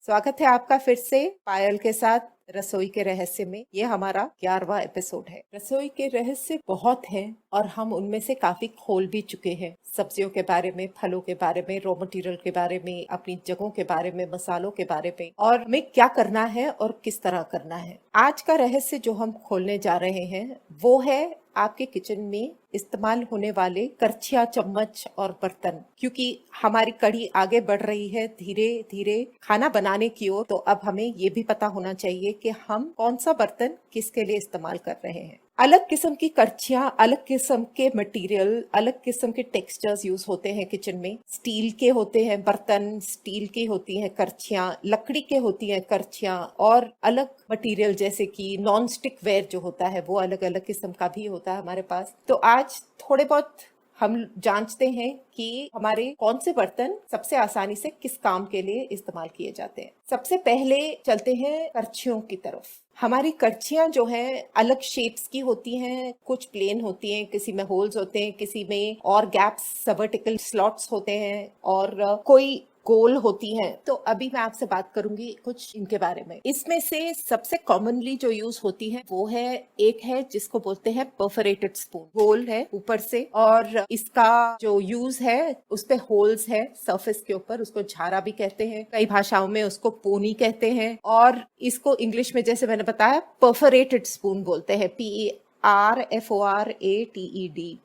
स्वागत है आपका फिर से पायल के साथ रसोई के रहस्य में। ये हमारा 11वां एपिसोड है। रसोई के रहस्य बहुत हैं और हम उनमें से काफी खोल भी चुके हैं। सब्जियों के बारे में, फलों के बारे में, रॉ मटेरियल के बारे में, अपनी जगहों के बारे में, मसालों के बारे में, और हमें क्या करना है और किस तरह करना है। आज का रहस्य जो हम खोलने जा रहे हैं वो है आपके किचन में इस्तेमाल होने वाले करछिया, चम्मच और बर्तन। क्योंकि हमारी कड़ी आगे बढ़ रही है धीरे धीरे खाना बनाने की ओर, तो अब हमें ये भी पता होना चाहिए कि हम कौन सा बर्तन किसके लिए इस्तेमाल कर रहे हैं। अलग किस्म की करछियां, अलग किस्म के मटेरियल, अलग किस्म के टेक्सचर्स यूज होते हैं किचन में। स्टील के होते हैं बर्तन, स्टील की होती हैं करछियां, लकड़ी के होती हैं करछियां, और अलग मटेरियल जैसे कि नॉन स्टिक वेयर जो होता है वो अलग अलग किस्म का भी होता है हमारे पास। तो आज थोड़े बहुत हम जांचते हैं कि हमारे कौन से बर्तन सबसे आसानी से किस काम के लिए इस्तेमाल किए जाते हैं। सबसे पहले चलते हैं करछियों की तरफ। हमारी करछियां जो हैं अलग शेप्स की होती हैं, कुछ प्लेन होती हैं, किसी में होल्स होते हैं, किसी में और गैप्स, वर्टिकल स्लॉट्स होते हैं, और कोई गोल होती हैं। तो अभी मैं आपसे बात करूंगी कुछ इनके बारे में। इसमें से सबसे कॉमनली जो यूज होती है वो है, एक है जिसको बोलते हैं परफोरेटेड स्पून। गोल है ऊपर से, और इसका जो यूज है उस पे होल्स है सरफेस के ऊपर। उसको झारा भी कहते हैं, कई भाषाओं में उसको पोनी कहते हैं, और इसको इंग्लिश में जैसे मैंने बताया परफोरेटेड स्पून बोलते हैं। PERFORATED,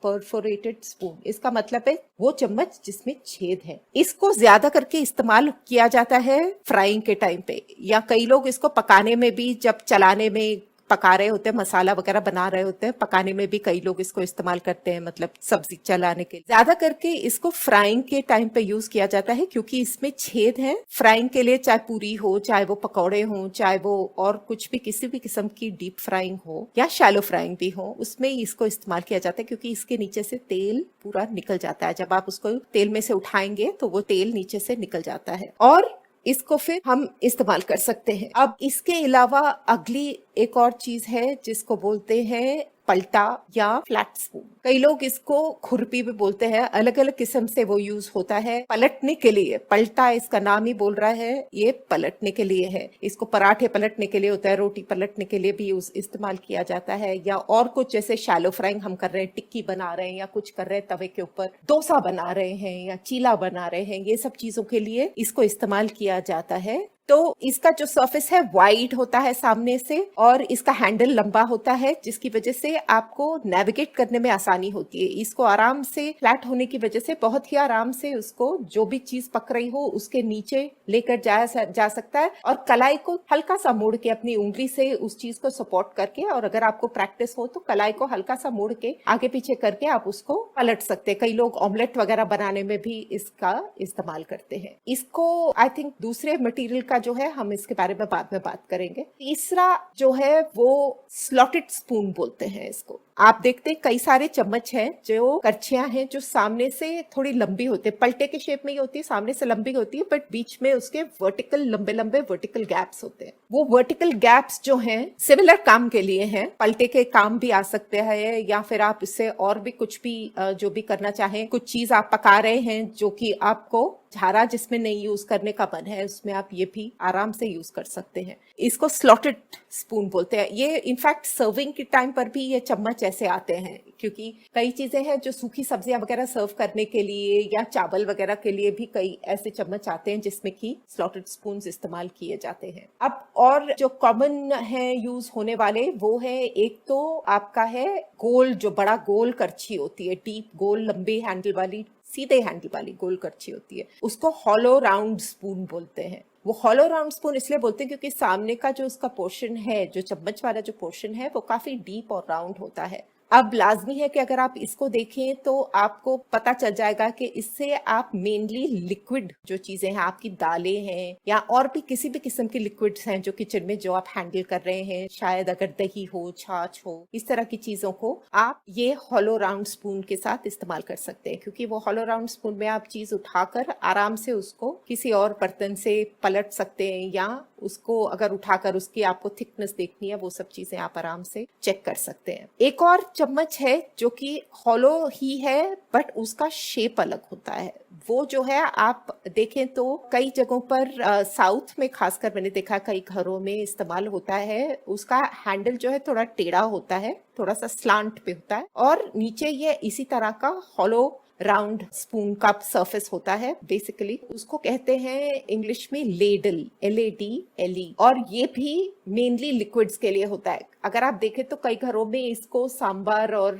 perforated spoon. इसका मतलब है वो चम्मच जिसमें छेद है। इसको ज्यादा करके इस्तेमाल किया जाता है फ्राइंग के टाइम पे, या कई लोग इसको पकाने में भी, जब चलाने में पका रहे होते हैं, मसाला वगैरह बना रहे होते हैं, पकाने में भी कई लोग इसको इस्तेमाल करते हैं, मतलब सब्जी चलाने के लिए। ज्यादा करके इसको फ्राइंग के टाइम पे यूज किया जाता है क्योंकि इसमें छेद है। फ्राइंग के लिए, चाहे पूरी हो, चाहे वो पकौड़े हो, चाहे वो और कुछ भी, किसी भी किस्म की डीप फ्राइंग हो या शैलो फ्राइंग भी हो, उसमें इसको इस्तेमाल किया जाता है क्योंकि इसके नीचे से तेल पूरा निकल जाता है। जब आप उसको तेल में से उठाएंगे तो वो तेल नीचे से निकल जाता है, और इसको फिर हम इस्तेमाल कर सकते हैं। अब इसके अलावा अगली एक और चीज है जिसको बोलते हैं पलटा या फ्लैट स्पून। कई लोग इसको खुरपी भी बोलते हैं। अलग अलग किस्म से वो यूज होता है पलटने के लिए। पलटा इसका नाम ही बोल रहा है, ये पलटने के लिए है। इसको पराठे पलटने के लिए होता है, रोटी पलटने के लिए भी इस्तेमाल किया जाता है, या और कुछ जैसे शैलो फ्राइंग हम कर रहे हैं, टिक्की बना रहे हैं, या कुछ कर रहे हैं तवे के ऊपर, डोसा बना रहे हैं या चीला बना रहे हैं, ये सब चीजों के लिए इसको इस्तेमाल किया जाता है। तो इसका जो सरफेस है वाइड होता है सामने से, और इसका हैंडल लंबा होता है, जिसकी वजह से आपको नेविगेट करने में आसानी होती है। इसको आराम से, फ्लैट होने की वजह से बहुत ही आराम से उसको जो भी चीज पक रही हो उसके नीचे लेकर जा सकता है, और कलाई को हल्का सा मोड़ के अपनी उंगली से उस चीज को सपोर्ट करके, और अगर आपको प्रैक्टिस हो तो कलाई को हल्का सा मोड़ के आगे पीछे करके आप उसको पलट सकते हैं। कई लोग ऑमलेट वगैरह बनाने में भी इसका इस्तेमाल करते हैं। इसको आई थिंक दूसरे मटेरियल का जो है, हम इसके बारे में बाद में बात करेंगे। तीसरा जो है वो स्लॉटेड स्पून बोलते हैं इसको। आप देखते हैं कई सारे चम्मच हैं जो करछियां हैं जो सामने से थोड़ी लंबी होती है, पलटे के शेप में ही होती है, सामने से लंबी होती है, बट बीच में उसके वर्टिकल, लंबे लंबे वर्टिकल गैप्स होते हैं। वो वर्टिकल गैप्स जो हैं सिमिलर काम के लिए हैं, पलटे के काम भी आ सकते हैं, या फिर आप इससे और भी कुछ भी जो भी करना चाहें, कुछ चीज आप पका रहे हैं जो कि आपको झारा जिसमें नहीं यूज करने का मन है, उसमें आप ये भी आराम से यूज कर सकते हैं। इसको स्लॉटेड स्पून बोलते हैं। ये इनफैक्ट सर्विंग के टाइम पर भी ये चम्मच ऐसे आते हैं, क्योंकि कई चीजें हैं जो सूखी सब्जियां वगैरह सर्व करने के लिए या चावल वगैरह के लिए भी कई ऐसे चम्मच आते हैं जिसमें कि स्लॉटेड स्पून इस्तेमाल किए जाते हैं। अब और जो कॉमन है यूज होने वाले, वो है, एक तो आपका है गोल, जो बड़ा गोल करछी होती है, डीप गोल, लंबे हैंडल वाली, सीधे हैंडल वाली गोल करछी होती है, उसको हॉलो राउंड स्पून बोलते हैं। वो हॉलो राउंड स्पून इसलिए बोलते हैं क्योंकि सामने का जो उसका पोर्शन है, जो चम्मच वाला जो पोर्शन है, वो काफी डीप और राउंड होता है। अब लाजमी है कि अगर आप इसको देखें तो आपको पता चल जाएगा कि इससे आप मेनली लिक्विड जो चीजें हैं, आपकी दालें हैं या और भी किसी भी किस्म की लिक्विड्स हैं जो किचन में जो आप हैंडल कर रहे हैं, शायद अगर दही हो, छाछ हो, इस तरह की चीजों को आप ये हॉलो राउंड स्पून के साथ इस्तेमाल कर सकते हैं, क्योंकि वो हॉलो राउंड स्पून में आप चीज उठाकर आराम से उसको किसी और बर्तन से पलट सकते हैं, या उसको अगर उठाकर उसकी आपको थिकनेस देखनी है, वो सब चीजें आप आराम से चेक कर सकते हैं। एक और चम्मच है जो कि हॉलो ही है, बट उसका शेप अलग होता है। वो जो है आप देखें तो कई जगहों पर साउथ में खासकर मैंने देखा कई घरों में इस्तेमाल होता है। उसका हैंडल जो है थोड़ा टेढ़ा होता है, थोड़ा सा स्लांट पे होता है, और नीचे ये इसी तरह का हॉलो राउंड स्पून का सरफेस होता है। बेसिकली उसको कहते हैं इंग्लिश में लेडल, LADLE, और ये भी मेनली लिक्विड्स के लिए होता है। अगर आप देखें तो कई घरों में इसको सांबर और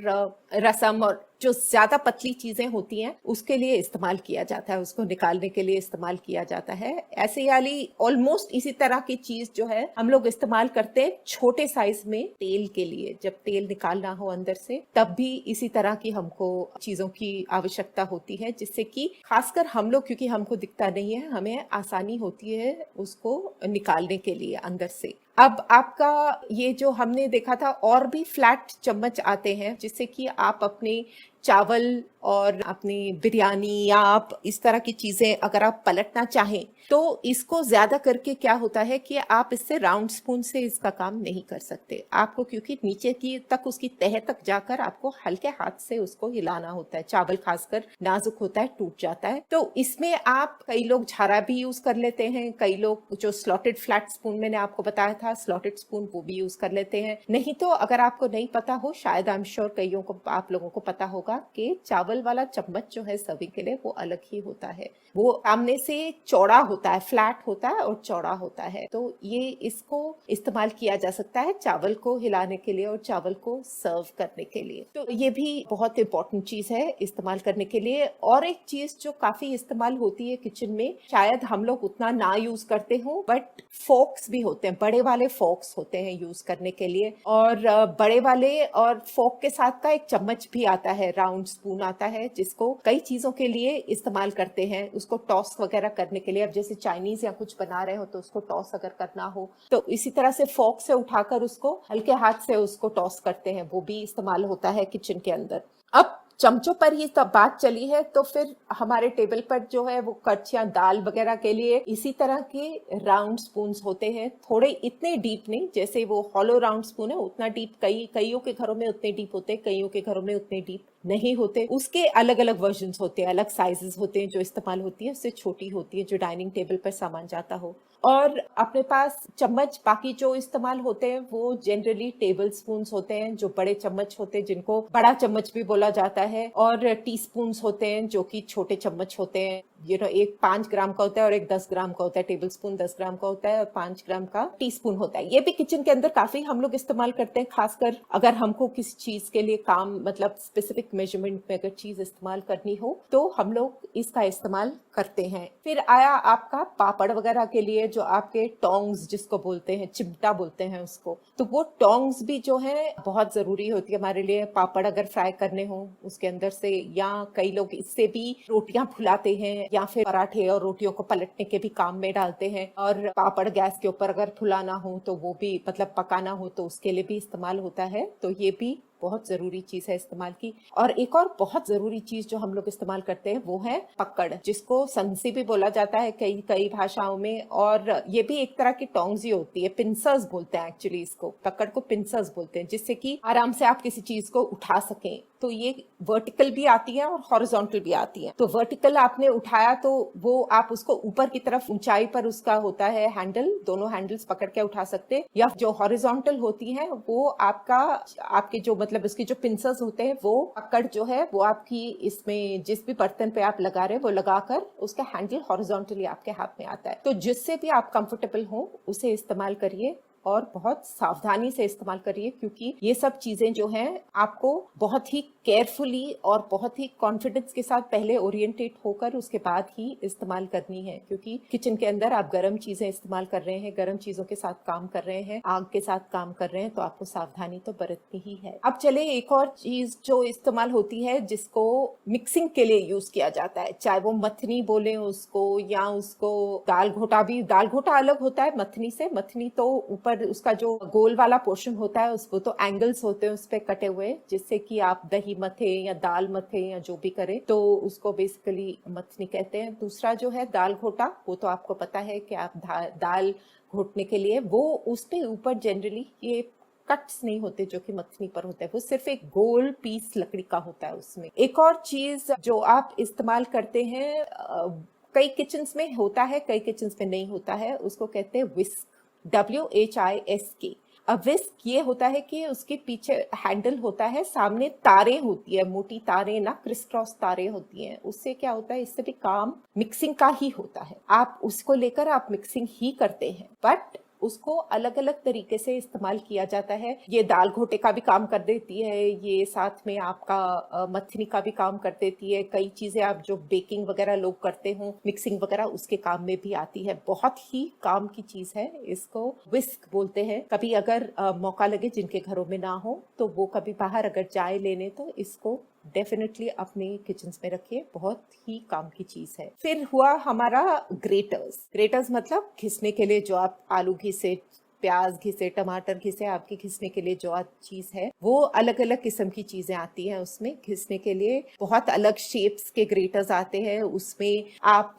रसम और जो ज्यादा पतली चीजें होती हैं उसके लिए इस्तेमाल किया जाता है, उसको निकालने के लिए इस्तेमाल किया जाता है। ऐसे वाली ऑलमोस्ट इसी तरह की चीज जो है हम लोग इस्तेमाल करते हैं छोटे साइज में तेल के लिए। जब तेल निकालना हो अंदर से तब भी इसी तरह की हमको चीजों की आवश्यकता होती है, जिससे कि खासकर हम लोग, क्योंकि हमको दिखता नहीं है, हमें आसानी होती है उसको निकालने के लिए अंदर से। अब आपका ये जो हमने देखा था, और भी फ्लैट चम्मच आते हैं जिससे कि आप अपने चावल और अपनी बिरयानी या आप इस तरह की चीजें अगर आप पलटना चाहें तो इसको ज्यादा करके क्या होता है कि आप इससे राउंड स्पून से इसका काम नहीं कर सकते आपको, क्योंकि नीचे की तक उसकी तह तक जाकर आपको हल्के हाथ से उसको हिलाना होता है। चावल खासकर नाजुक होता है, टूट जाता है। तो इसमें आप कई लोग झारा भी यूज कर लेते हैं, कई लोग जो स्लॉटेड फ्लैट स्पून मैंने आपको बताया था स्लॉटेड स्पून वो भी यूज कर लेते हैं। नहीं तो अगर आपको नहीं पता हो, शायद आई एम श्योर कईयों को आप लोगों को पता होगा कि चावल वाला चम्मच जो है सर्विंग के लिए वो अलग ही होता है। वो सामने से चौड़ा होता है, फ्लैट होता है और चौड़ा होता है। तो ये इसको इस्तेमाल किया जा सकता है चावल को हिलाने के लिए और चावल को सर्व करने के लिए। तो ये भी बहुत इंपॉर्टेंट चीज है इस्तेमाल करने के लिए। और एक चीज जो काफी इस्तेमाल होती है किचन में, शायद हम लोग उतना ना यूज करते हो, बट फोक्स भी होते हैं, बड़े वाले फोक्स होते हैं यूज करने के लिए। और बड़े वाले और फोक के साथ का एक चम्मच भी आता है, राउंड स्पून आता है, जिसको कई चीजों के लिए इस्तेमाल करते हैं। उसको टॉस वगैरह करने के लिए, अब जैसे चाइनीज या कुछ बना रहे हो तो उसको टॉस अगर करना हो तो इसी तरह से फोक से उठाकर उसको हल्के हाथ से उसको टॉस करते हैं, वो भी इस्तेमाल होता है किचन के अंदर। अब चमचों पर ही तब बात चली है तो फिर हमारे टेबल पर जो है वो कड़छियां दाल वगैरह के लिए इसी तरह के राउंड स्पून्स होते हैं। थोड़े इतने डीप नहीं, जैसे वो हॉलो राउंड स्पून है उतना डीप कईयों के घरों में उतने डीप होते हैं, कईयों के घरों में उतने डीप नहीं होते। उसके अलग अलग वर्जन होते हैं, अलग साइजेस होते हैं। जो इस्तेमाल होती है उससे छोटी होती है, जो डाइनिंग टेबल पर सामान जाता हो। और अपने पास चम्मच बाकी जो इस्तेमाल होते हैं वो जनरली टेबल स्पून होते हैं, जो बड़े चम्मच होते हैं जिनको बड़ा चम्मच भी बोला जाता है, और टी स्पून होते हैं जो कि छोटे चम्मच होते हैं। एक 5 ग्राम का होता है और एक 10 ग्राम का होता है। टेबल स्पून 10 ग्राम का होता है और 5 ग्राम का टी स्पून होता है। ये भी किचन के अंदर काफी हम लोग इस्तेमाल करते हैं, खासकर अगर हमको किसी चीज के लिए काम मतलब स्पेसिफिक मेजरमेंट में अगर चीज इस्तेमाल करनी हो तो हम लोग इसका इस्तेमाल करते हैं। फिर आया आपका पापड़ वगैरह के लिए जो आपके टोंग्स जिसको बोलते हैं, चिमटा बोलते हैं उसको, तो वो टोंग्स भी जो है बहुत जरूरी होती है हमारे लिए। पापड़ अगर फ्राई करने हो उसके अंदर से, या कई लोग इससे भी रोटियां फुलाते हैं या फिर पराठे और रोटियों को पलटने के भी काम में डालते हैं। और पापड़ गैस के ऊपर अगर फुलाना हो तो वो भी मतलब पकाना हो तो उसके लिए भी इस्तेमाल होता है। तो ये भी बहुत जरूरी चीज है इस्तेमाल की। और एक और बहुत जरूरी चीज जो हम लोग इस्तेमाल करते हैं वो है पकड़, जिसको संसी भी बोला जाता है कई कई भाषाओं में। और ये भी एक तरह की टोंग्स ही होती है, पिंसर्स बोलते हैं एक्चुअली इसको, पकड़ को पिंसर्स बोलते हैं, जिससे कि आराम से आप किसी चीज को उठा सकें। तो ये वर्टिकल भी आती है और हॉरिजॉन्टल भी आती है। तो वर्टिकल आपने उठाया तो वो आप उसको ऊपर की तरफ ऊंचाई पर उसका होता है हैंडल, दोनों हैंडल्स पकड़ के उठा सकते। या जो हॉरिजॉन्टल होती है वो आपके जो मतलब उसकी जो पिंसर्स होते हैं वो पकड़ जो है वो आपकी इसमें जिस भी बर्तन पे आप लगा रहे हैं वो लगाकर उसका हैंडल हॉरिजॉन्टली आपके हाथ में आता है। तो जिससे भी आप कंफर्टेबल हो उसे इस्तेमाल करिए और बहुत सावधानी से इस्तेमाल करिए, क्योंकि ये सब चीजें जो हैं आपको बहुत ही केयरफुली और बहुत ही कॉन्फिडेंस के साथ पहले ओरिएंटेट होकर उसके बाद ही इस्तेमाल करनी है। क्योंकि किचन के अंदर आप गर्म चीजें इस्तेमाल कर रहे हैं, गर्म चीजों के साथ काम कर रहे हैं, आग के साथ काम कर रहे हैं, तो आपको सावधानी तो बरतनी ही है। अब चले एक और चीज जो इस्तेमाल होती है जिसको मिक्सिंग के लिए यूज किया जाता है, चाहे वो मथनी बोले उसको या उसको दाल घोटा भी। दाल घोटा अलग होता है मथनी से। मथनी तो ऊपर उसका जो गोल वाला पोर्शन होता है उसको तो एंगल्स होते हैं उस पे कटे हुए, जिससे कि आप दही मथे या दाल मथे या जो भी करें तो उसको बेसिकली मथनी कहते हैं। दूसरा जो है दाल घोटा, वो तो आपको पता है कि आप दाल घोटने के लिए वो उस पे ऊपर जनरली ये कट्स नहीं होते जो कि मखनी पर होते हैं, वो सिर्फ एक गोल पीस लकड़ी का होता है उसमें। एक और चीज जो आप इस्तेमाल करते हैं, कई किचन्स में होता है, कई किचन्स में नहीं होता है, उसको कहते हैं विस्क, WHISK। अब विस्क ये होता है कि उसके पीछे हैंडल होता है, सामने तारें होती है, मोटी तारें ना, क्रिस क्रॉस तारें होती हैं। उससे क्या होता है, इससे भी काम मिक्सिंग का ही होता है। आप उसको लेकर आप मिक्सिंग ही करते हैं, बट उसको अलग अलग तरीके से इस्तेमाल किया जाता है। ये दाल घोटे का भी काम कर देती है, ये साथ में आपका मथनी का भी काम कर देती है। कई चीजें आप जो बेकिंग वगैरह लोग करते हो, मिक्सिंग वगैरह, उसके काम में भी आती है। बहुत ही काम की चीज है, इसको विस्क बोलते हैं। कभी अगर मौका लगे, जिनके घरों में ना हो, तो वो कभी बाहर अगर जाए लेने, तो इसको डेफिनेटली अपने किचन में रखिए, बहुत ही काम की चीज है। फिर हुआ हमारा ग्रेटर्स। ग्रेटर्स मतलब घिसने के लिए, जो आप आलू घिसे, प्याज घिसे, टमाटर घिसे, आपकी घिसने के लिए जो चीज है, वो अलग अलग किस्म की चीजें आती हैं उसमें घिसने के लिए। बहुत अलग शेप्स के ग्रेटर्स आते हैं, उसमें आप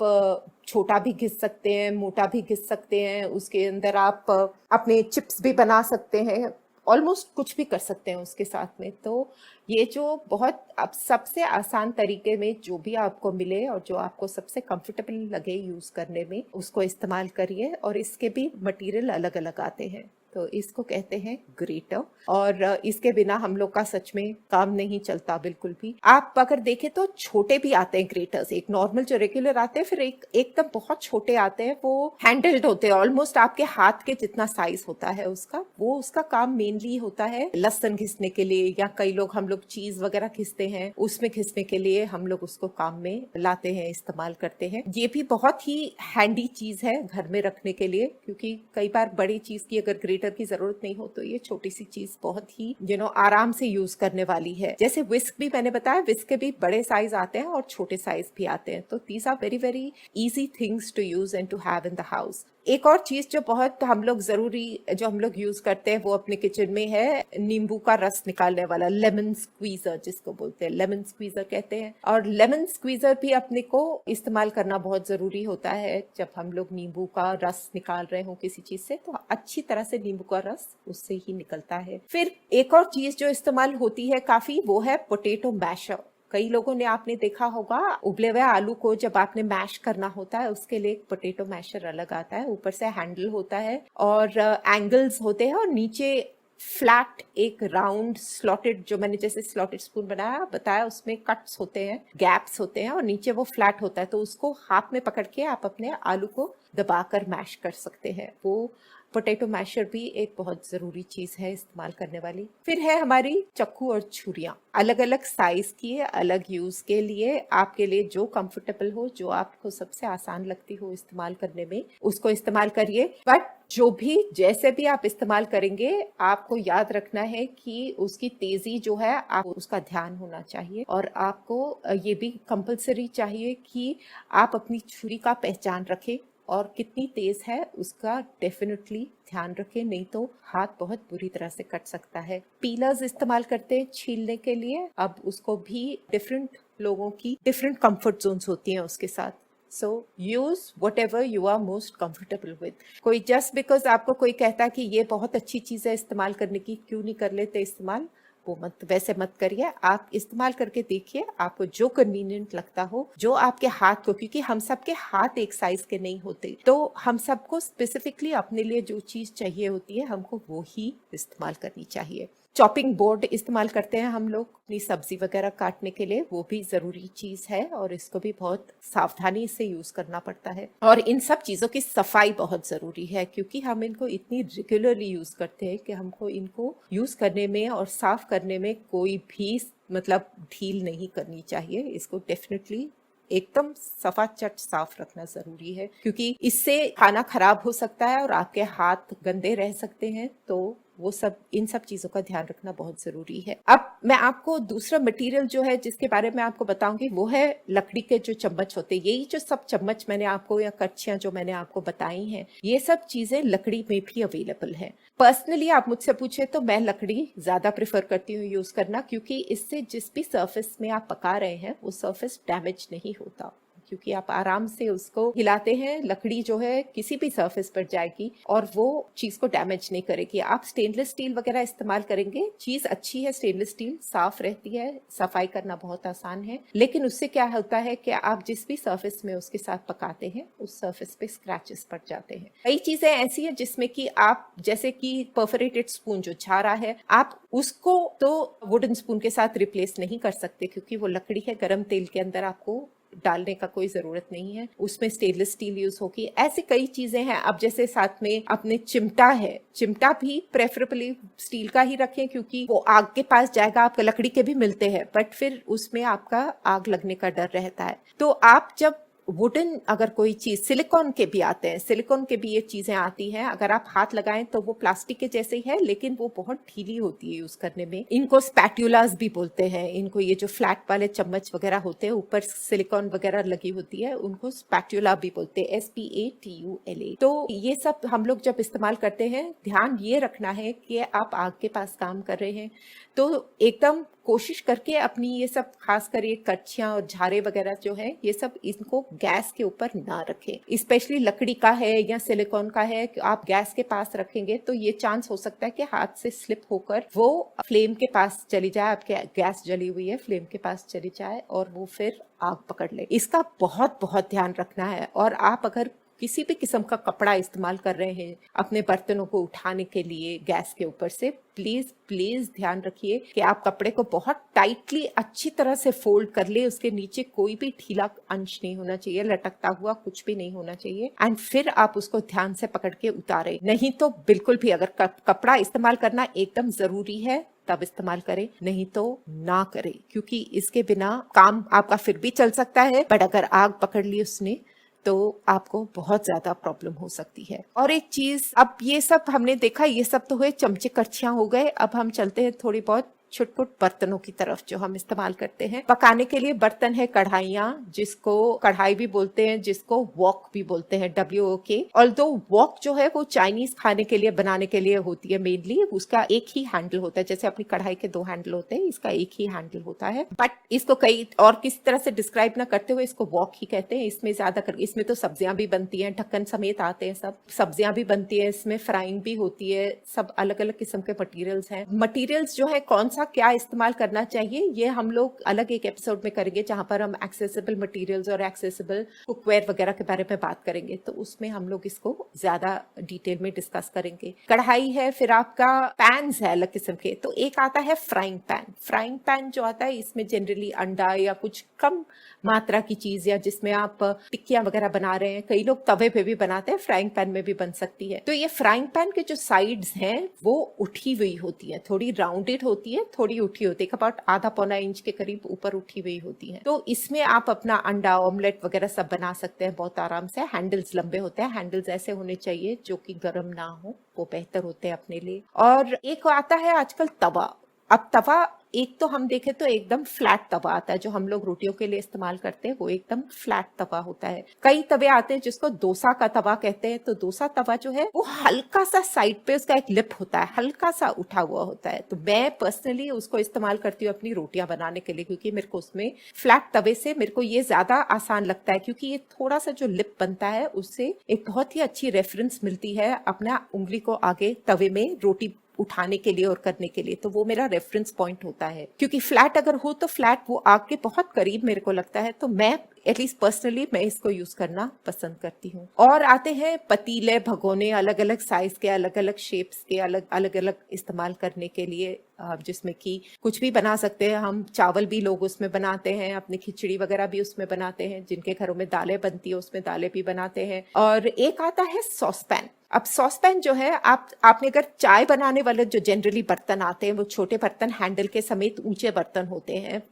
छोटा भी घिस सकते हैं, मोटा भी घिस सकते हैं। उसके अंदर आप अपने चिप्स भी बना सकते हैं, ऑलमोस्ट कुछ भी कर सकते हैं उसके साथ में। तो ये जो बहुत अब सबसे आसान तरीके में जो भी आपको मिले और जो आपको सबसे कंफर्टेबल लगे यूज करने में, उसको इस्तेमाल करिए। और इसके भी मटेरियल अलग अलग आते हैं, तो इसको कहते हैं ग्रेटर। और इसके बिना हम लोग का सच में काम नहीं चलता बिल्कुल भी। आप अगर देखें तो छोटे भी आते हैं ग्रेटर्स, एक नॉर्मल जो रेगुलर आते हैं, फिर एकदम बहुत छोटे आते हैं, वो हैंडल्ड होते हैं, ऑलमोस्ट आपके हाथ के जितना साइज होता है उसका। वो उसका काम मेनली होता है लहसुन घिसने के लिए, या कई लोग, हम लोग चीज वगैरह घिसते हैं, उसमें घिसने के लिए हम लोग उसको काम में लाते हैं, इस्तेमाल करते हैं। ये भी बहुत ही हैंडी चीज है घर में रखने के लिए, क्योंकि कई बार बड़ी चीज की अगर ग्रेटर की जरूरत नहीं हो, तो ये छोटी सी चीज बहुत ही आराम से यूज करने वाली है। जैसे विस्क भी मैंने बताया, विस्क के भी बड़े साइज आते हैं और छोटे साइज भी आते हैं। तो these are very very easy things to use and to have in the house. एक और चीज जो बहुत हम लोग जो हम लोग यूज करते हैं वो अपने किचन में है, नींबू का रस निकालने वाला, लेमन स्क्वीजर जिसको बोलते हैं, लेमन स्क्वीजर कहते हैं। और लेमन स्क्वीजर भी अपने को इस्तेमाल करना बहुत जरूरी होता है। जब हम लोग नींबू का रस निकाल रहे हो किसी चीज से, तो अच्छी तरह से नींबू का रस उससे ही निकलता है। फिर एक और चीज जो इस्तेमाल होती है काफी, वो है पोटैटो मैशर। कई लोगों ने, आपने देखा होगा, उबले हुए आलू को जब आपने मैश करना होता है, उसके लिए एक पोटैटो मैशर अलग आता है। ऊपर से हैंडल होता है और एंगल्स होते हैं, और नीचे फ्लैट एक राउंड स्लॉटेड, जो मैंने जैसे स्लॉटेड स्पून बताया, उसमें कट्स होते हैं, गैप्स होते हैं, और नीचे वो फ्लैट होता है। तो उसको हाथ में पकड़ के आप अपने आलू को दबाकर मैश कर सकते हैं। वो पोटैटो मैशर भी एक बहुत जरूरी चीज है इस्तेमाल करने वाली। फिर है हमारी चक्कू और छुरियां, अलग अलग साइज की है, अलग यूज के लिए, आपके लिए जो कंफर्टेबल हो, जो आपको सबसे आसान लगती हो इस्तेमाल करने में, उसको इस्तेमाल करिए। बट जो भी, जैसे भी आप इस्तेमाल करेंगे, आपको याद रखना है कि उसकी तेजी जो है, आपको उसका ध्यान होना चाहिए। और आपको ये भी कंपलसरी चाहिए कि आप अपनी छुरी का पहचान रखें, और कितनी तेज है उसका डेफिनेटली ध्यान रखें, नहीं तो हाथ बहुत बुरी तरह से कट सकता है। पीलर्स इस्तेमाल करते हैं छीलने के लिए, अब उसको भी डिफरेंट लोगों की डिफरेंट कंफर्ट जोन्स होती हैं उसके साथ। So use whatever you are most comfortable with. कोई just because आपको कोई कहता है कि ये बहुत अच्छी चीज है इस्तेमाल करने की, क्यों नहीं कर लेते इस्तेमाल, वो वैसे मत करिए। आप इस्तेमाल करके देखिए, आपको जो कन्वीनियंट लगता हो, जो आपके हाथ को, क्योंकि हम सबके हाथ एक साइज के नहीं होते, तो हम सबको स्पेसिफिकली अपने लिए जो चीज चाहिए होती है, हमको वो ही इस्तेमाल करनी चाहिए। चॉपिंग बोर्ड इस्तेमाल करते हैं हम लोग अपनी सब्जी वगैरह काटने के लिए, वो भी जरूरी चीज है, और इसको भी बहुत सावधानी से यूज करना पड़ता है। और इन सब चीजों की सफाई बहुत जरूरी है, क्योंकि हम इनको इतनी रेगुलरली यूज करते हैं कि हमको इनको यूज करने में और साफ करने में कोई भी मतलब ढील नहीं करनी चाहिए। इसको डेफिनेटली एकदम सफा चट साफ रखना जरूरी है, क्योंकि इससे खाना खराब हो सकता है और आपके हाथ गंदे रह सकते हैं। तो वो सब, इन सब चीजों का ध्यान रखना बहुत जरूरी है। अब मैं आपको दूसरा मटेरियल जो है जिसके बारे में आपको बताऊंगी, वो है लकड़ी के जो चम्मच होते हैं। यही जो सब चम्मच मैंने आपको, या कड़छियां जो मैंने आपको बताई हैं, ये सब चीजें लकड़ी में भी अवेलेबल है। पर्सनली आप मुझसे पूछे तो मैं लकड़ी ज्यादा प्रेफर करती हूँ यूज करना, क्योंकि इससे जिस भी सर्फेस में आप पका रहे हैं वो सर्फेस डैमेज नहीं होता। क्योंकि आप आराम से उसको हिलाते हैं, लकड़ी जो है किसी भी सरफेस पर जाएगी और वो चीज को डैमेज नहीं करेगी। आप स्टेनलेस स्टील वगैरह इस्तेमाल करेंगे, चीज अच्छी है, स्टेनलेस स्टील साफ रहती है, सफाई करना बहुत आसान है, लेकिन उससे क्या होता है कि आप जिस भी सरफेस में उसके साथ पकाते हैं उस सरफेस पे स्क्रैचेस पड़ जाते हैं। कई चीजें ऐसी है जिसमें कि आप जैसे कि परफोरेटेड स्पून जो छारा है, आप उसको तो वुडन स्पून के साथ रिप्लेस नहीं कर सकते क्योंकि वो लकड़ी है, गरम तेल के अंदर आपको डालने का कोई जरूरत नहीं है, उसमें स्टेनलेस स्टील यूज होगी। ऐसी कई चीजें हैं। अब जैसे साथ में अपने चिमटा है, चिमटा भी प्रेफरेबली स्टील का ही रखें क्योंकि वो आग के पास जाएगा। आपके लकड़ी के भी मिलते हैं बट फिर उसमें आपका आग लगने का डर रहता है। तो आप जब वुडन अगर कोई चीज, सिलिकॉन के भी आते हैं, सिलिकॉन के भी ये चीजें आती हैं, अगर आप हाथ लगाएं तो वो प्लास्टिक के जैसे ही है लेकिन वो बहुत ढीली होती है यूज करने में। इनको स्पैट्यूलास भी बोलते हैं, इनको ये जो फ्लैट वाले चम्मच वगैरह होते हैं ऊपर सिलिकॉन वगैरह लगी होती है उनको स्पैट्यूला भी बोलते हैं, SPATULA। तो ये सब हम लोग जब इस्तेमाल करते हैं ध्यान ये रखना है कि आप आग के पास काम कर रहे हैं तो एकदम कोशिश करके अपनी ये सब खास कर ये कड़छियां और झारे वगैरह जो है ये सब इनको गैस के ऊपर ना रखें। स्पेशली लकड़ी का है या सिलिकॉन का है, आप गैस के पास रखेंगे तो ये चांस हो सकता है कि हाथ से स्लिप होकर वो फ्लेम के पास चली जाए, आपके गैस जली हुई है फ्लेम के पास चली जाए और वो फिर आग पकड़ ले। इसका बहुत बहुत ध्यान रखना है। और आप अगर किसी भी किस्म का कपड़ा इस्तेमाल कर रहे हैं अपने बर्तनों को उठाने के लिए गैस के ऊपर से, प्लीज प्लीज ध्यान रखिए कि आप कपड़े को बहुत टाइटली अच्छी तरह से फोल्ड कर ले, उसके नीचे कोई भी ढीला अंश नहीं होना चाहिए, लटकता हुआ कुछ भी नहीं होना चाहिए, एंड फिर आप उसको ध्यान से पकड़ के उतारे। नहीं तो बिल्कुल भी, अगर कपड़ा इस्तेमाल करना एकदम जरूरी है तब इस्तेमाल करें, नहीं तो ना करें, क्योंकि इसके बिना काम आपका फिर भी चल सकता है बट अगर आग पकड़ ली उसने तो आपको बहुत ज्यादा प्रॉब्लम हो सकती है। और एक चीज, अब ये सब हमने देखा, ये सब तो हुए चमचे करछियां हो गए, अब हम चलते हैं थोड़ी बहुत छुटपुट बर्तनों की तरफ जो हम इस्तेमाल करते हैं पकाने के लिए। बर्तन है कढ़ाइयाँ, जिसको कढ़ाई भी बोलते हैं, जिसको वॉक भी बोलते हैं, WOK। ऑल्दो वॉक जो है वो चाइनीज खाने के लिए बनाने के लिए होती है मेनली, उसका एक ही हैंडल होता है, जैसे अपनी कढ़ाई के 2 हैंडल होते हैं, इसका एक ही हैंडल होता है। बट इसको कई और किसी तरह से डिस्क्राइब ना करते हुए इसको वॉक ही कहते हैं। इसमें ज्यादा कर, इसमें तो सब्जियां भी बनती हैं, ढक्कन समेत आते हैं, सब सब्जियां भी बनती है इसमें, फ्राइंग भी होती है, सब अलग अलग किस्म के मटेरियल्स हैं। मटेरियल्स जो है कौन सा क्या इस्तेमाल करना चाहिए ये हम लोग अलग एक एपिसोड में करेंगे जहां पर हम एक्सेसिबल मटेरियल्स और एक्सेसिबल कुकवेयर वगैरह के बारे में बात करेंगे, तो उसमें हम लोग इसको ज्यादा डिटेल में डिस्कस करेंगे। कढ़ाई है, फिर आपका पैन्स है अलग किस्म के, तो एक आता है फ्राइंग पैन। फ्राइंग पैन जो आता है इसमें जनरली अंडा या कुछ कम मात्रा की चीज, या जिसमें आप टिक्कियां वगैरह बना रहे हैं, कई लोग तवे पे भी बनाते हैं, फ्राइंग पैन में भी बन सकती है। तो ये फ्राइंग पैन के जो साइड्स हैं वो उठी हुई होती है, थोड़ी राउंडेड होती है, थोड़ी उठी होती है, अबाउट आधा पौना इंच के करीब ऊपर उठी हुई होती है। तो इसमें आप अपना अंडा ऑमलेट वगैरह सब बना सकते हैं बहुत आराम से। हैंडल्स लंबे होते हैं, हैंडल्स ऐसे होने चाहिए जो कि गर्म ना हो, वो बेहतर होते हैं अपने लिए। और एक आता है आजकल तवा। अब तवा एक तो हम देखें तो एकदम फ्लैट तवा आता है, जो हम लोग रोटियों के लिए इस्तेमाल करते हैं वो एकदम फ्लैट तवा होता है। कई तवे आते हैं जिसको डोसा का तवा कहते हैं। तो डोसा तवा जो है वो हल्का सा साइड पे उसका एक लिप होता है, हल्का सा उठा हुआ होता है। तो मैं पर्सनली उसको इस्तेमाल करती हूँ अपनी रोटियां बनाने के लिए, क्योंकि मेरे को उसमें फ्लैट तवे से मेरे को ये ज्यादा आसान लगता है, क्योंकि ये थोड़ा सा जो लिप बनता है उससे एक बहुत ही अच्छी रेफरेंस मिलती है अपना उंगली को आगे तवे में रोटी उठाने के लिए और करने के लिए। तो वो मेरा रेफरेंस पॉइंट होता है, क्योंकि फ्लैट अगर हो तो फ्लैट वो आग के बहुत करीब मेरे को लगता है, तो मैं एटलीस्ट पर्सनली मैं इसको यूज करना पसंद करती हूँ। और आते हैं पतीले, भगोने, अलग अलग साइज के, अलग अलग शेप्स के, अलग अलग इस्तेमाल करने के लिए, जिसमें कि कुछ भी बना सकते हैं हम। चावल भी लोग उसमें बनाते हैं, अपनी खिचड़ी वगैरह भी उसमें बनाते हैं, जिनके घरों में दालें बनती है उसमें दालें भी बनाते हैं। और एक आता है सॉसपैन। अब सॉसपैन जो है, आपने अगर चाय बनाने वाले जो जनरली बर्तन आते हैं वो छोटे बर्तन, हैंडल के समेत ऊंचे बर्तन होते हैं,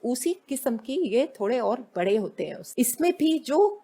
उसी किस्म की ये थोड़े और बड़े होते हैं। इसमें भी जो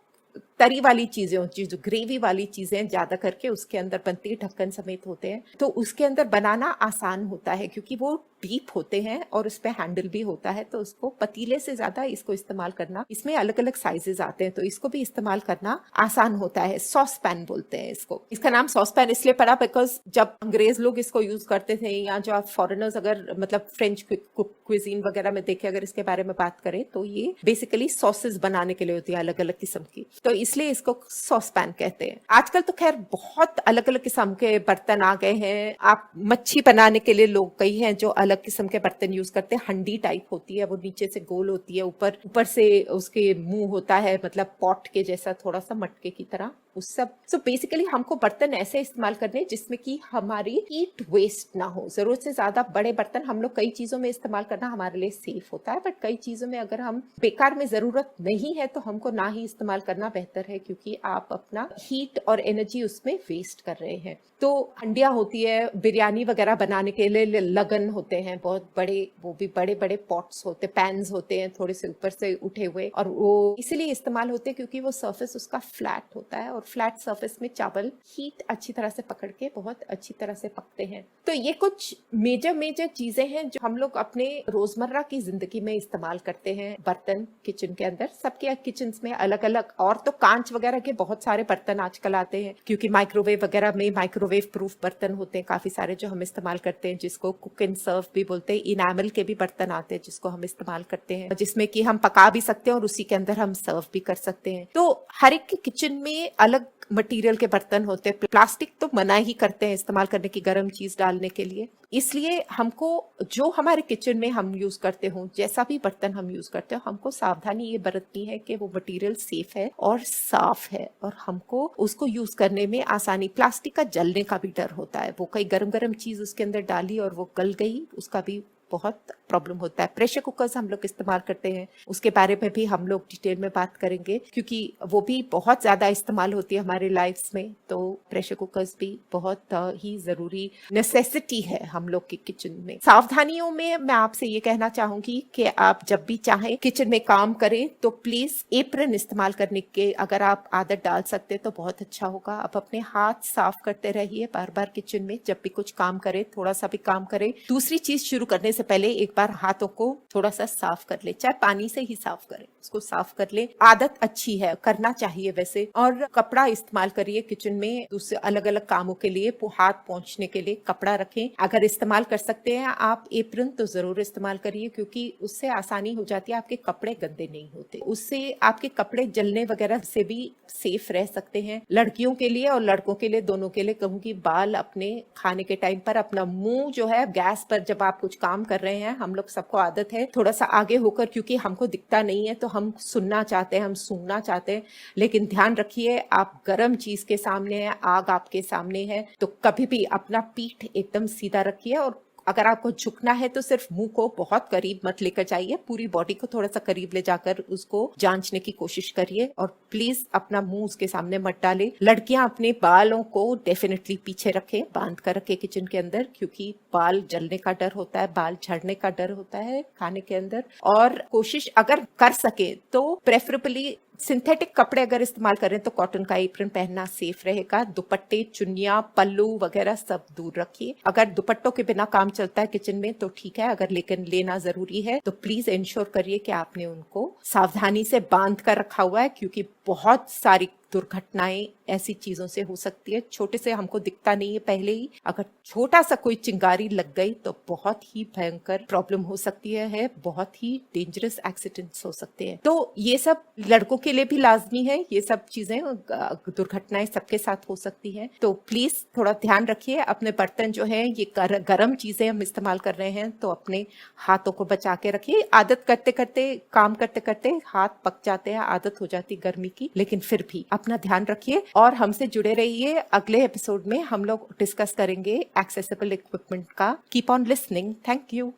तरी वाली चीजें होती है, जो ग्रेवी वाली चीजें ज्यादा करके उसके अंदर बनती है, ढक्कन समेत होते हैं, तो उसके अंदर बनाना आसान होता है क्योंकि वो डीप होते हैं और उस पे हैंडल भी होता है, तो उसको पतीले से ज्यादा इसको इस्तेमाल करना, इसमें अलग अलग साइजेस आते हैं तो इसको भी इस्तेमाल करना आसान होता है। सॉस पैन बोलते हैं इसको। इसका नाम सॉस पैन इसलिए पड़ा बिकॉज जब अंग्रेज लोग इसको यूज करते थे, या जो आप फॉरेनर्स अगर मतलब फ्रेंच क्विजीन वगैरह में देखे अगर इसके बारे में बात करें, तो ये बेसिकली सॉसेस बनाने के लिए होती है अलग अलग किस्म की, तो इसलिए इसको सॉस पैन कहते हैं। आजकल तो खैर बहुत अलग अलग किस्म के बर्तन आ गए हैं। आप मच्छी बनाने के लिए लोग कई हैं जो अलग किस्म के बर्तन यूज करते हैं। हंडी टाइप होती है, वो नीचे से गोल होती है, ऊपर से उसके मुंह होता है, मतलब पॉट के जैसा थोड़ा सा मटके की तरह, उस सब। सो बेसिकली हमको बर्तन ऐसे इस्तेमाल करने जिसमें कि हमारी हीट वेस्ट ना हो। जरूरत से ज्यादा बड़े बर्तन हम लोग कई चीजों में इस्तेमाल करना हमारे लिए सेफ होता है, बट कई चीजों में अगर हम बेकार में जरूरत नहीं है तो हमको ना ही इस्तेमाल करना बेहतर है, क्योंकि आप अपना हीट और एनर्जी उसमें वेस्ट कर रहे हैं। तो हंडिया होती है बिरयानी वगैरह बनाने के लिए, लगन होते हैं बहुत बड़े, वो भी बड़े बड़े पॉट्स होते, पैन्स होते हैं थोड़े से ऊपर से उठे हुए, और वो इसीलिए इस्तेमाल होते हैं क्योंकि वो सरफेस उसका फ्लैट होता है, और फ्लैट सरफेस में चावल हीट अच्छी तरह से पकड़ के बहुत अच्छी तरह से पकते हैं। तो ये कुछ मेजर चीजें हैं जो हम लोग अपने रोजमर्रा की जिंदगी में इस्तेमाल करते हैं बर्तन किचन के अंदर। सबके किचन में अलग अलग, और तो कांच वगैरह के बहुत सारे बर्तन आजकल आते हैं, क्योंकि माइक्रोवेव वगैरह में माइक्रोवेव प्रूफ बर्तन होते हैं काफी सारे जो हम इस्तेमाल करते हैं, जिसको कुक एंड सर्व भी बोलते हैं। इनामल के भी बर्तन आते हैं जिसको हम इस्तेमाल करते हैं, जिसमें कि हम पका भी सकते हैं और उसी के अंदर हम सर्व भी कर सकते हैं। तो हर एक के किचन में अलग मटेरियल के बर्तन होते हैं। प्लास्टिक तो मना ही करते हैं इस्तेमाल करने की गर्म चीज डालने के लिए, इसलिए हमको जो हमारे किचन में हम यूज करते हो, जैसा भी बर्तन हम यूज करते हो, हमको सावधानी ये बरतनी है कि वो मटेरियल सेफ है और साफ है, और हमको उसको यूज करने में आसानी। प्लास्टिक का जलने का भी डर होता है, वो कई गरम चीज उसके अंदर डाली और वो गल गई, उसका भी बहुत प्रॉब्लम होता है। प्रेशर कुकर्स हम लोग इस्तेमाल करते हैं, उसके बारे में भी हम लोग डिटेल में बात करेंगे, क्योंकि वो भी बहुत ज्यादा इस्तेमाल होती है हमारे लाइफ्स में। तो प्रेशर कुकर्स भी बहुत ही जरूरी नेसेसिटी है हम लोग के किचन में। सावधानियों में मैं आपसे ये कहना चाहूंगी कि आप जब भी चाहें किचन में काम करें तो प्लीज एप्रन इस्तेमाल करने के अगर आप आदत डाल सकते तो बहुत अच्छा होगा। आप अपने हाथ साफ करते रहिए बार बार किचन में, जब भी कुछ काम करें, थोड़ा सा भी काम करें। दूसरी चीज शुरू करने से पहले एक बार हाथों को थोड़ा सा साफ कर ले, चाहे पानी से ही साफ करें, उसको साफ कर ले। आदत अच्छी है, करना चाहिए वैसे। और कपड़ा इस्तेमाल करिए किचन में दूसरे अलग अलग कामों के लिए, हाथ पोंछने के लिए कपड़ा रखें। अगर इस्तेमाल कर सकते हैं आप एप्रन तो जरूर इस्तेमाल करिए, क्योंकि उससे आसानी हो जाती है, आपके कपड़े गंदे नहीं होते, उससे आपके कपड़े जलने वगैरह से भी सेफ रह सकते हैं। लड़कियों के लिए और लड़कों के लिए, दोनों के लिए कहूंगी, बाल अपने खाने के टाइम पर अपना मुंह जो है गैस पर जब आप कुछ काम कर रहे हैं, हम लोग सबको आदत है थोड़ा सा आगे होकर, क्योंकि हमको दिखता नहीं है तो हम सुनना चाहते हैं, हम सूंघना चाहते हैं, लेकिन ध्यान रखिए आप गर्म चीज के सामने है, आग आपके सामने है, तो कभी भी अपना पीठ एकदम सीधा रखिए। और अगर आपको झुकना है तो सिर्फ मुंह को बहुत करीब मत लेकर जाइए, पूरी बॉडी को थोड़ा सा करीब ले जाकर उसको जांचने की कोशिश करिए, और प्लीज अपना मुंह उसके सामने मत डालें। लड़कियां अपने बालों को डेफिनेटली पीछे रखें, बांध कर रखें किचन के अंदर, क्योंकि बाल जलने का डर होता है, बाल झड़ने का डर होता है खाने के अंदर। और कोशिश अगर कर सके तो प्रेफरेबली सिंथेटिक कपड़े अगर इस्तेमाल करें तो कॉटन का एप्रन पहनना सेफ रहेगा। दुपट्टे, चुन्नियां, पल्लू वगैरह सब दूर रखिए। अगर दुपट्टों के बिना काम चलता है किचन में तो ठीक है, अगर लेकिन लेना जरूरी है तो प्लीज इंश्योर करिए कि आपने उनको सावधानी से बांध कर रखा हुआ है, क्योंकि बहुत सारी दुर्घटनाएं ऐसी चीजों से हो सकती है। छोटे से हमको दिखता नहीं है पहले ही, अगर छोटा सा कोई चिंगारी लग गई तो बहुत ही भयंकर प्रॉब्लम हो सकती है, बहुत ही डेंजरस एक्सीडेंट्स हो सकते हैं। तो ये सब लड़कों के लिए भी लाजमी है, ये सब चीजें, दुर्घटनाएं सबके साथ हो सकती हैं। तो प्लीज थोड़ा ध्यान रखिए। अपने बर्तन जो है ये गर्म चीजें हम इस्तेमाल कर रहे हैं तो अपने हाथों को बचा के रखिए। आदत करते करते, काम करते करते हाथ पक जाते हैं, आदत हो जाती गर्मी की, लेकिन फिर भी अपना ध्यान रखिए और हमसे जुड़े रहिए। अगले एपिसोड में हम लोग डिस्कस करेंगे एक्सेसिबल इक्विपमेंट का। Keep on listening. Thank you.